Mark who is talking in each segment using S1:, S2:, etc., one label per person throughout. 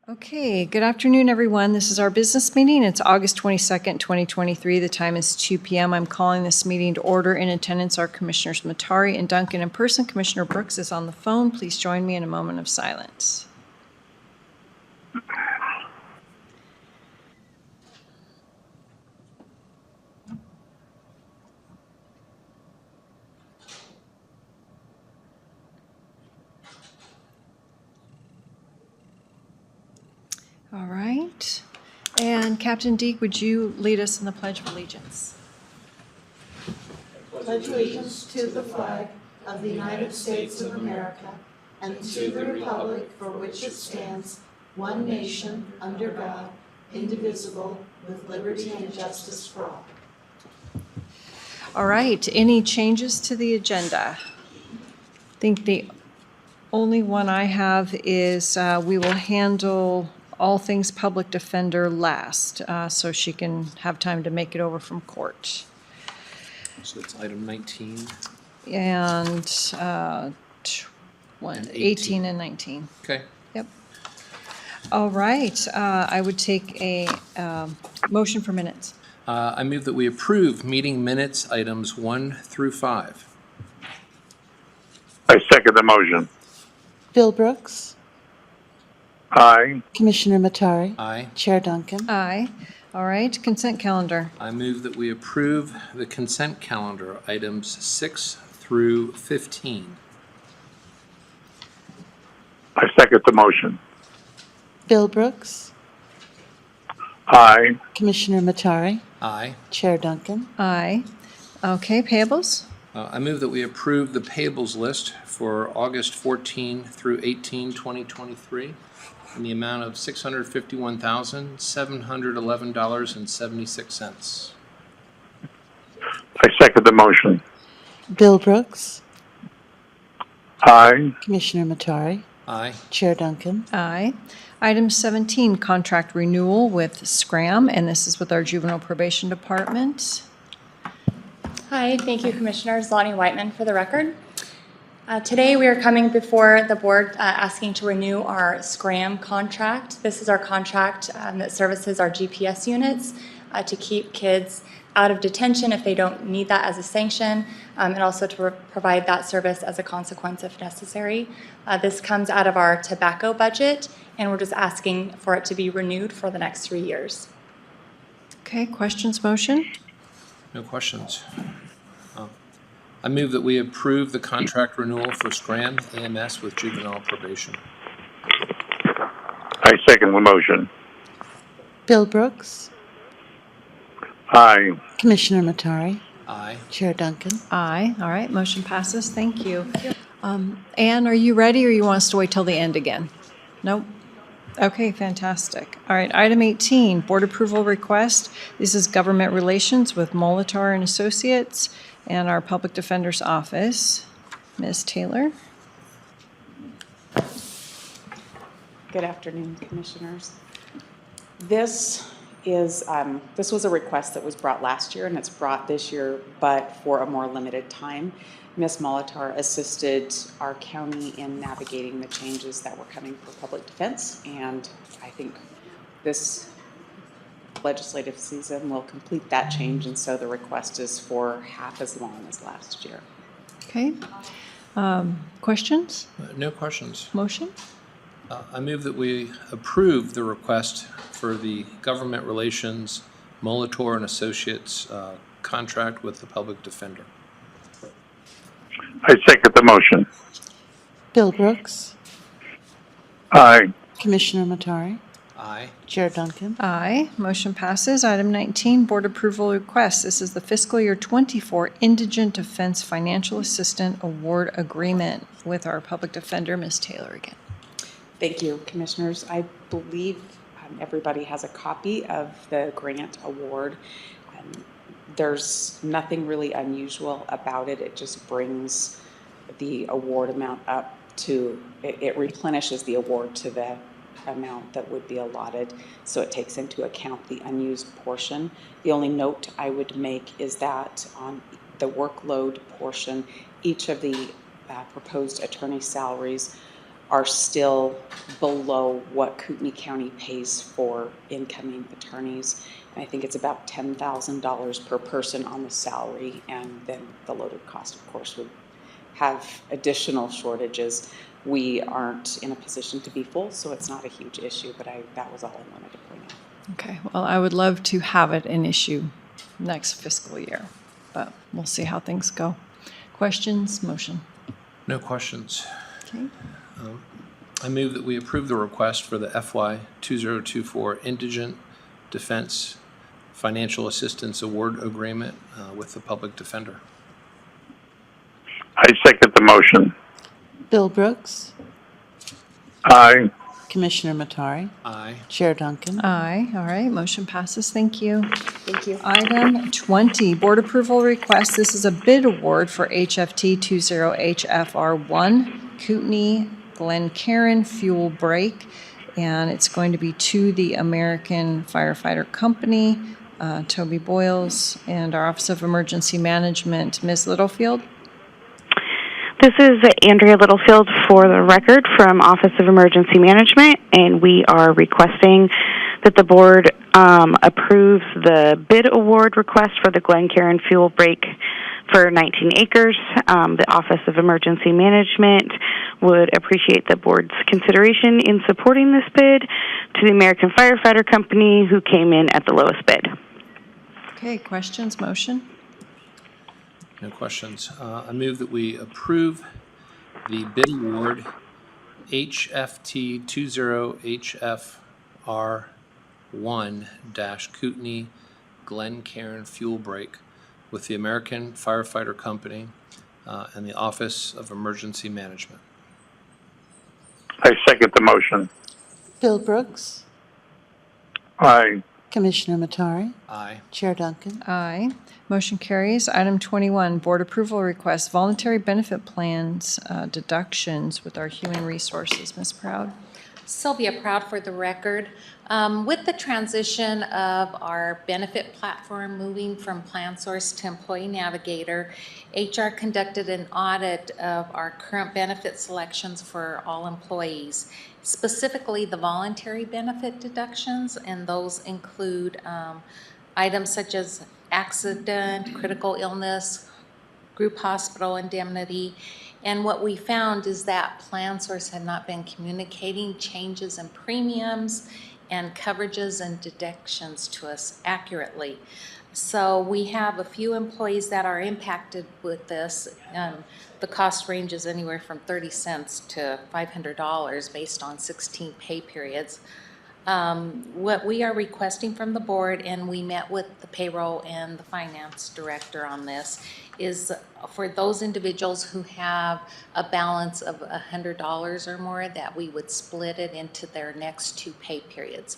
S1: Okay, good afternoon, everyone. This is our business meeting. It's August 22nd, 2023. The time is 2 p.m. I'm calling this meeting to order. In attendance are Commissioners Matari and Duncan in person. Commissioner Brooks is on the phone. Please join me in a moment of silence. All right. And Captain Deek, would you lead us in the Pledge of Allegiance?
S2: Pledge allegiance to the flag of the United States of America and to the republic for which it stands, one nation, under God, indivisible, with liberty and justice for all.
S1: All right. Any changes to the agenda? I think the only one I have is we will handle all things public defender last, so she can have time to make it over from court.
S3: So it's item 19.
S1: And
S3: And
S1: 18 and 19.
S3: Okay.
S1: Yep. All right. I would take a motion for minutes.
S3: I move that we approve meeting minutes items 1 through 5.
S4: I second the motion.
S2: Bill Brooks,
S4: Aye.
S2: Commissioner Matari,
S3: Aye.
S2: Chair Duncan.
S1: Aye. All right. Consent calendar.
S3: I move that we approve the consent calendar items 6 through 15.
S4: I second the motion.
S2: Bill Brooks,
S4: Aye.
S2: Commissioner Matari,
S3: Aye.
S2: Chair Duncan.
S1: Aye. Okay. Payables.
S3: I move that we approve the payables list for August 14 through 18, 2023 in the amount of $651,711.76.
S4: I second the motion.
S2: Bill Brooks,
S4: Aye.
S2: Commissioner Matari,
S3: Aye.
S2: Chair Duncan.
S1: Aye. Item 17, contract renewal with Scram, and this is with our Juvenile Probation Department.
S5: Hi, thank you, Commissioners. Lonnie Whiteman for the record. Today we are coming before the board asking to renew our Scram contract. This is our contract that services our GPS units to keep kids out of detention if they don't need that as a sanction, and also to provide that service as a consequence if necessary. This comes out of our tobacco budget, and we're just asking for it to be renewed for the next 3 years.
S1: Okay, questions, motion?
S3: No questions. I move that we approve the contract renewal for Scram EMS with juvenile probation.
S4: I second the motion.
S2: Bill Brooks,
S4: Aye.
S2: Commissioner Matari,
S3: Aye.
S2: Chair Duncan.
S1: Aye. All right, motion passes. Thank you. Anne, are you ready, or you want us to wait till the end again? Nope. Okay, fantastic. All right, item 18, board approval request. This is government relations with Molitor and Associates and our public defender's office. Ms. Taylor.
S6: Good afternoon, Commissioners. This was a request that was brought last year, and it's brought this year, but for a more limited time. Ms. Molitor assisted our county in navigating the changes that were coming for public defense, and I think this legislative season will complete that change, and so the request is for half as long as last year.
S1: Okay. Questions?
S3: No questions.
S1: Motion?
S3: I move that we approve the request for the government relations Molitor and Associates contract with the public defender.
S4: I second the motion.
S2: Bill Brooks,
S4: Aye.
S2: Commissioner Matari,
S3: Aye.
S2: Chair Duncan.
S1: Aye. Motion passes. Item 19, board approval request. This is the fiscal year 24 Indigent Defense Financial Assistant Award Agreement with our public defender, Ms. Taylor again.
S6: Thank you, Commissioners. I believe everybody has a copy of the grant award. There's nothing really unusual about it. It just brings the award amount up to, it replenishes the award to the amount that would be allotted, so it takes into account the unused portion. The only note I would make is that on the workload portion, each of the proposed attorney salaries are still below what Kootenai County pays for incoming attorneys. And I think it's about $10,000 per person on the salary, and then the loaded cost, of course, would have additional shortages. We aren't in a position to be full, so it's not a huge issue, but that was all I wanted to point out.
S1: Okay, well, I would love to have it an issue next fiscal year, but we'll see how things go. Questions, motion?
S3: No questions.
S1: Okay.
S3: I move that we approve the request for the FY 2024 Indigent Defense Financial Assistance Award Agreement with the Public Defender.
S4: I second the motion.
S2: Bill Brooks,
S4: Aye.
S2: Commissioner Matari,
S3: Aye.
S2: Chair Duncan.
S1: Aye, all right, motion passes, thank you.
S6: Thank you.
S1: Item 20, board approval request. This is a bid award for HFT 20HFR1 Kootenai Glencairn Fuel Break, and it's going to be to the American Firefighter Company, Toby Boyles, and our Office of Emergency Management, Ms. Littlefield.
S7: This is Andrea Littlefield for the record from Office of Emergency Management, and we are requesting that the board approves the bid award request for the Glencairn Fuel Break for 19 acres. The Office of Emergency Management would appreciate the board's consideration in supporting this bid to the American Firefighter Company, who came in at the lowest bid.
S1: Okay, questions, motion?
S3: No questions. I move that we approve the bid award HFT 20HFR1 Glencairn Fuel Break with the American Firefighter Company and the Office of Emergency Management.
S4: I second the motion.
S2: Bill Brooks,
S4: Aye.
S2: Commissioner Matari,
S3: Aye.
S2: Chair Duncan.
S1: Aye. Motion carries. Item 21, board approval request, voluntary benefit plans deductions with our human resources. Ms. Proud?
S8: Sylvia Proud for the record. With the transition of our benefit platform moving from PlanSource to Employee Navigator, HR conducted an audit of our current benefit selections for all employees, specifically the voluntary benefit deductions, and those include items such as accident, critical illness, group hospital indemnity. And what we found is that PlanSource had not been communicating changes in premiums and coverages and deductions to us accurately. So we have a few employees that are impacted with this. The cost ranges anywhere from 30 cents to $500 based on 16 pay periods. What we are requesting from the board, and we met with the payroll and the finance director on this, is for those individuals who have a balance of $100 or more, that we would split it into their next 2 pay periods.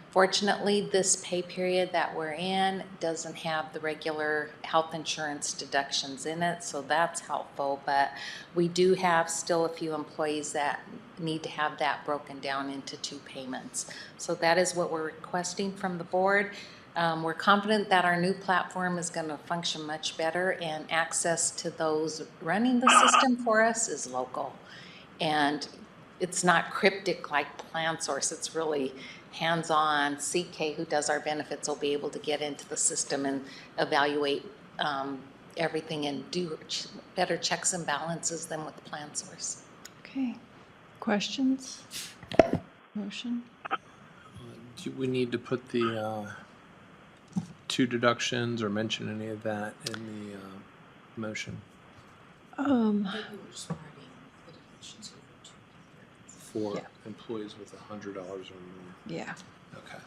S8: Fortunately, this pay period that we're in doesn't have the regular health insurance deductions in it, so that's helpful. But we do have still a few employees that need to have that broken down into 2 payments. So that is what we're requesting from the board. We're confident that our new platform is going to function much better, and access to those running the system for us is local. And it's not cryptic like PlanSource. It's really hands-on. CK, who does our benefits, will be able to get into the system and evaluate everything and do better checks and balances than with PlanSource.
S1: Okay. Questions? Motion?
S3: Do we need to put the 2 deductions or mention any of that in the motion? For
S1: Yeah.
S3: employees with $100 or more.
S1: Yeah.
S3: Okay.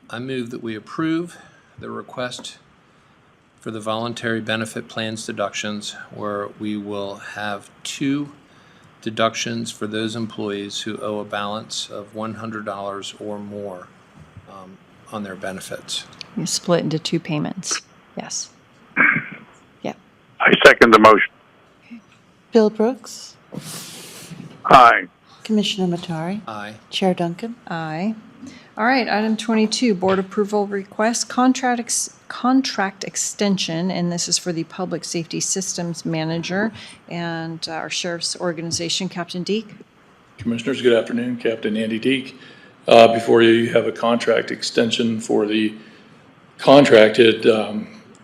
S3: I move that we approve the request for the voluntary benefit plans deductions, where we will have 2 deductions for those employees who owe a balance of $100 or more on their benefits.
S1: You split into 2 payments. Yes. Yeah.
S4: I second the motion.
S2: Bill Brooks,
S4: Aye.
S2: Commissioner Matari,
S3: Aye.
S2: Chair Duncan.
S1: Aye. All right, item 22, board approval request, contract extension, and this is for the Public Safety Systems Manager and our Sheriff's Organization, Captain Deke.
S9: Commissioners, good afternoon. Captain Andy Deek. Before you have a contract extension for the contracted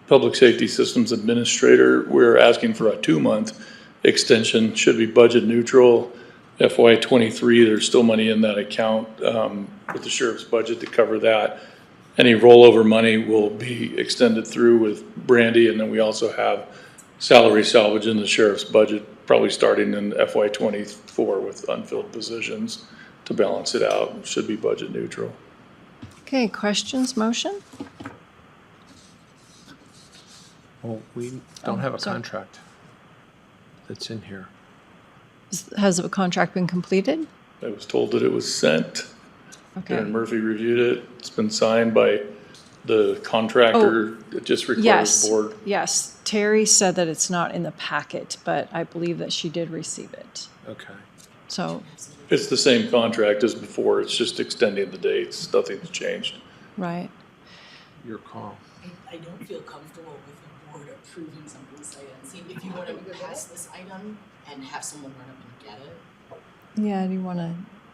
S9: Public Safety Systems Administrator. We're asking for a 2-month extension. Should be budget neutral. FY '23, there's still money in that account with the sheriff's budget to cover that. Any rollover money will be extended through with Brandy, and then we also have salary salvage in the sheriff's budget, probably starting in FY '24 with unfilled positions to balance it out. Should be budget neutral.
S1: Okay, questions, motion?
S3: Well, we don't have a
S1: sorry.
S3: contract that's in here.
S1: Has the contract been completed?
S9: I was told that it was sent.
S1: Okay.
S9: Darren Murphy reviewed it. It's been signed by the contractor. It just requires
S1: Yes,
S9: board.
S1: yes. Terry said that it's not in the packet, but I believe that she did receive it.
S3: Okay.
S1: So,
S9: It's the same contract as before. It's just extending the dates. Nothing's changed.
S1: right.
S3: Your call.
S10: I don't feel comfortable with the board approving something sight unseen. If you want to pass this item and have someone run up and get it.
S1: Yeah, do you want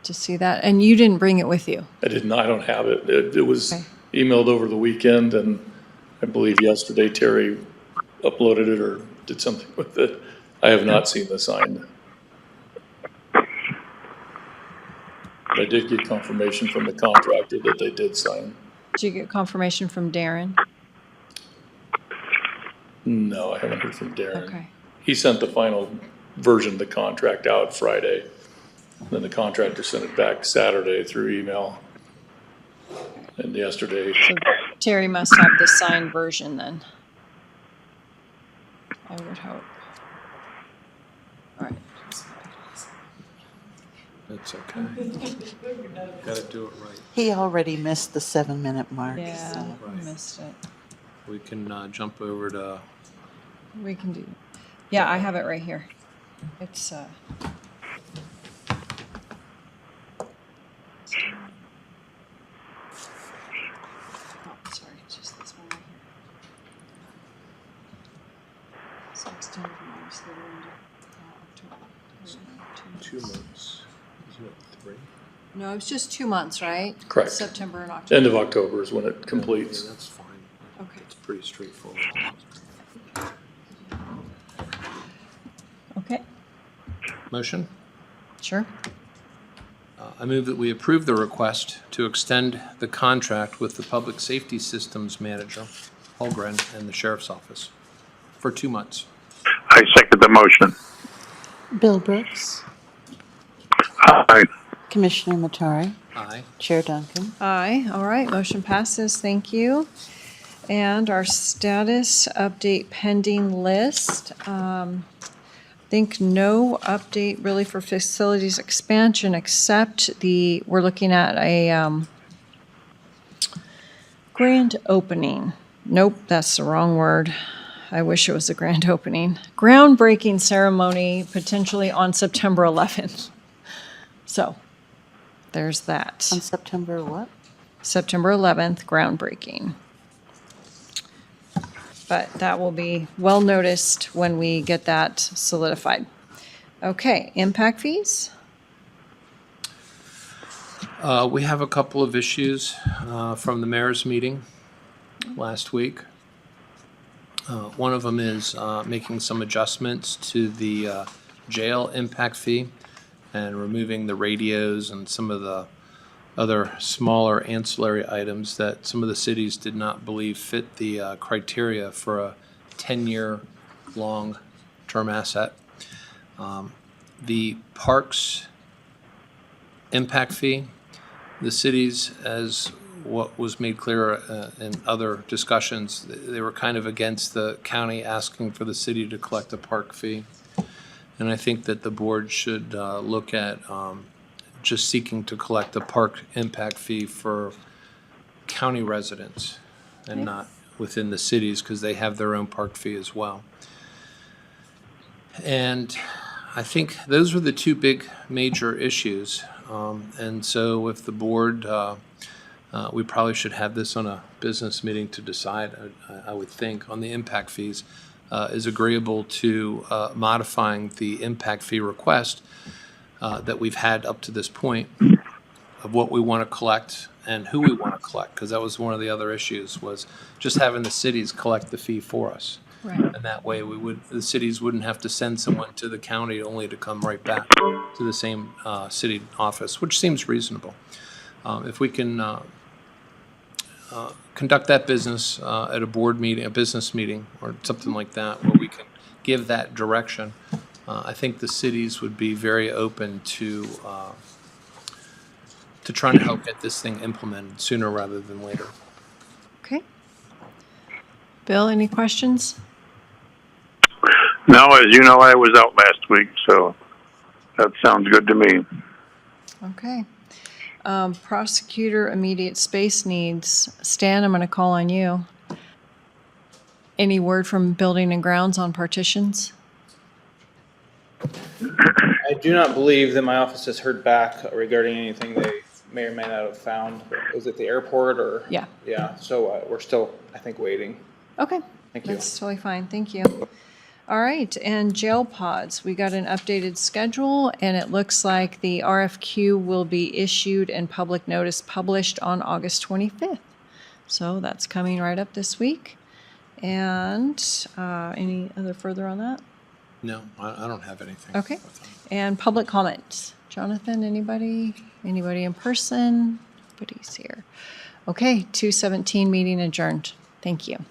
S1: to see that? And you didn't bring it with you?
S9: I don't have it. It was
S1: Okay.
S9: emailed over the weekend, and I believe yesterday Terry uploaded it or did something with it. I have not seen the sign. But I did get confirmation from the contractor that they did sign.
S1: Did you get confirmation from Darren?
S9: No, I haven't heard from Darren.
S1: Okay.
S9: He sent the final version of the contract out Friday. Then the contractor sent it back Saturday through email. And yesterday,
S1: So Terry must have the signed version then. I would hope. All right.
S3: That's okay. Got to do it right.
S2: He already missed the 7-minute mark.
S1: Yeah,
S2: so.
S1: I missed it.
S3: We can jump over to,
S1: We can do, yeah, I have it right here. It's, oh, sorry, it's just this one right here. So extended from August 31 to October.
S3: 2 months. Isn't it 3?
S1: No, it's just 2 months, right?
S9: Correct.
S1: September and October.
S9: end of October is when it
S3: Yeah,
S9: completes.
S3: that's fine.
S1: Okay.
S3: It's pretty straightforward.
S1: Okay,
S3: Motion?
S1: sure.
S3: I move that we approve the request to extend the contract with the Public Safety Systems Manager, Holgren, and the Sheriff's Office for 2 months.
S4: I second the motion.
S2: Bill Brooks,
S4: Aye.
S2: Commissioner Matari,
S3: Aye.
S2: Chair Duncan.
S1: Aye, all right, motion passes, thank you. And our status update pending list. I think no update really for facilities expansion except we're looking at a grand opening. Nope, that's the wrong word. I wish it was a grand opening. Groundbreaking ceremony potentially on September 11th. So there's that.
S2: On September what?
S1: September 11th, groundbreaking. But that will be well noticed when we get that solidified. Okay, impact fees?
S3: We have a couple of issues from the mayor's meeting last week. One of them is making some adjustments to the jail impact fee and removing the radios and some of the other smaller ancillary items that some of the cities did not believe fit the criteria for a 10-year long-term asset. The parks impact fee, the cities, as what was made clear in other discussions, they were kind of against the county asking for the city to collect a park fee. And I think that the board should look at just seeking to collect a park impact fee for county residents and not within the cities, because they have their own park fee as well. And I think those were the two big major issues. And so if the board We probably should have this on a business meeting to decide, I would think, on the impact fees, is agreeable to modifying the impact fee request that we've had up to this point of what we want to collect and who we want to collect, because that was one of the other issues, was just having the cities collect the fee for us.
S1: Right.
S3: And that way the cities wouldn't have to send someone to the county only to come right back to the same city office, which seems reasonable. If we can conduct that business at a board meeting, a business meeting, or something like that, where we can give that direction, I think the cities would be very open to trying to help get this thing implemented sooner rather than later.
S1: Okay. Bill, any questions?
S4: No, as you know, I was out last week, so that sounds good to me.
S1: Okay. Prosecutor immediate space needs. Stan, I'm going to call on you. Any word from Building and Grounds on partitions?
S11: I do not believe that my office has heard back regarding anything they may or may not have found. Was it the airport or?
S1: Yeah.
S11: Yeah, so we're still, I think, waiting.
S1: Okay.
S11: Thank you.
S1: That's totally fine. Thank you. All right, and jail pods. We got an updated schedule, and it looks like the RFQ will be issued and public notice published on August 25th. So that's coming right up this week. And any other further on that?
S3: No, I don't have anything.
S1: Okay. And public comment. Jonathan, anybody? Anybody in person? Nobody's here. Okay, 2:17 meeting adjourned. Thank you.